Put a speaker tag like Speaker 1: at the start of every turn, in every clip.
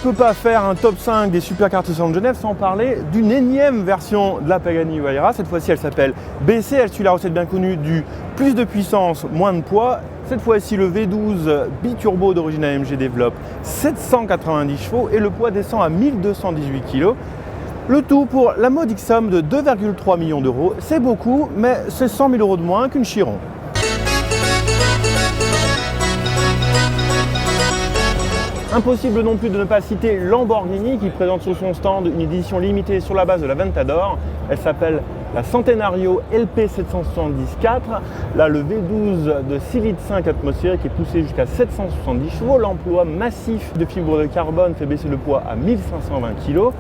Speaker 1: peut pas faire un top 5 des supercars Salon de Genève sans parler d'une énième version de la Pagani Huayra. Cette fois-ci, elle s'appelle BC. Elle suit la recette bien connue du plus de puissance, moins de poids. Cette fois-ci, le V12 biturbo d'origine AMG développe 790 chevaux et le poids descend à 1218 kg. Le tout pour la modique somme de 2,3 millions d'euros. C'est beaucoup, mais c'est 100 000 euros de moins qu'une Chiron. Impossible non plus de ne pas citer Lamborghini qui présente sur son stand une édition limitée sur la base de la Ventador. Elle s'appelle la Centenario LP770-4. Là, le V12 de 6,5 litres atmosphériques est poussé jusqu'à 770 chevaux. L'emploi massif de fibres de carbone fait baisser le poids à 1520 kg.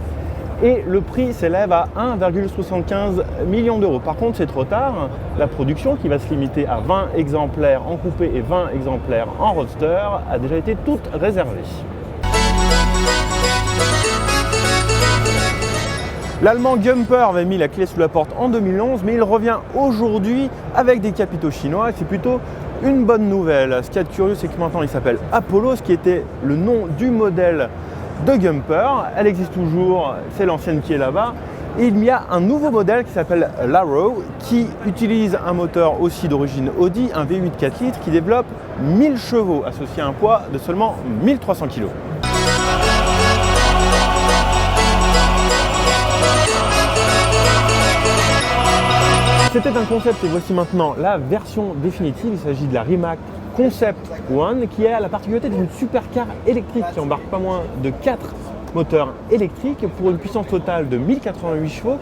Speaker 1: Et le prix s'élève à 1,75 million d'euros. Par contre, c'est trop tard. La production, qui va se limiter à 20 exemplaires en coupé et 20 exemplaires en roadster, a déjà été toute réservée. L'Allemand Gumper avait mis la clé sous la porte en 2011, mais il revient aujourd'hui avec des capitaux chinois. C'est plutôt une bonne nouvelle. Ce qu'il y a de curieux, c'est que maintenant il s'appelle Apollo, ce qui était le nom du modèle de Gumper. Elle existe toujours, c'est l'ancienne qui est là-bas. Et il y a un nouveau modèle qui s'appelle l'Arrow qui utilise un moteur aussi d'origine Audi, un V8 4 litres qui développe 1000 chevaux associé à un poids de seulement 1300 kg. C'était un concept et voici maintenant la version définitive. Il s'agit de la Rimac Concept One qui a la particularité d'une supercar électrique qui embarque pas moins de 4 moteurs électriques pour une puissance totale de 1088 chevaux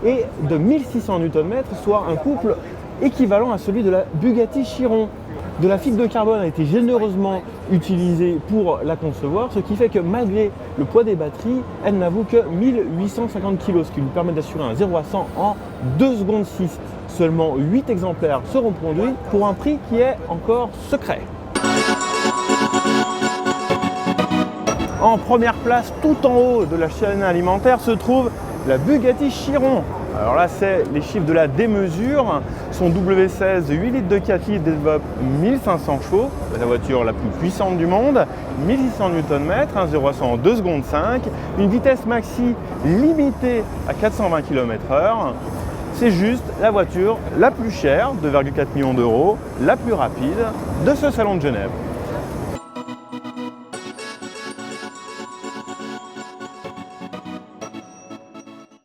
Speaker 1: et de 1600 Nm, soit un couple équivalent à celui de la Bugatti Chiron. De la fibre de carbone a été généreusement utilisée pour la concevoir, ce qui fait que malgré le poids des batteries, elle n'avoue que 1850 kg, ce qui lui permet d'assurer un 0 à 100 en 2 secondes 6. Seulement 8 exemplaires seront produits pour un prix qui est encore secret. En première place, tout en haut de la chaîne alimentaire, se trouve la Bugatti Chiron. Alors là, c'est les chiffres de la démesure. Son W16 de 8 litres de 4 litres développe 1500 chevaux, la voiture la plus puissante du monde, 1600 Nm, un 0 à 100 en 2 secondes 5, une vitesse maxi limitée à 420 km/h. C'est juste la voiture la plus chère, 2,4 millions d'euros, la plus rapide de ce salon de Genève.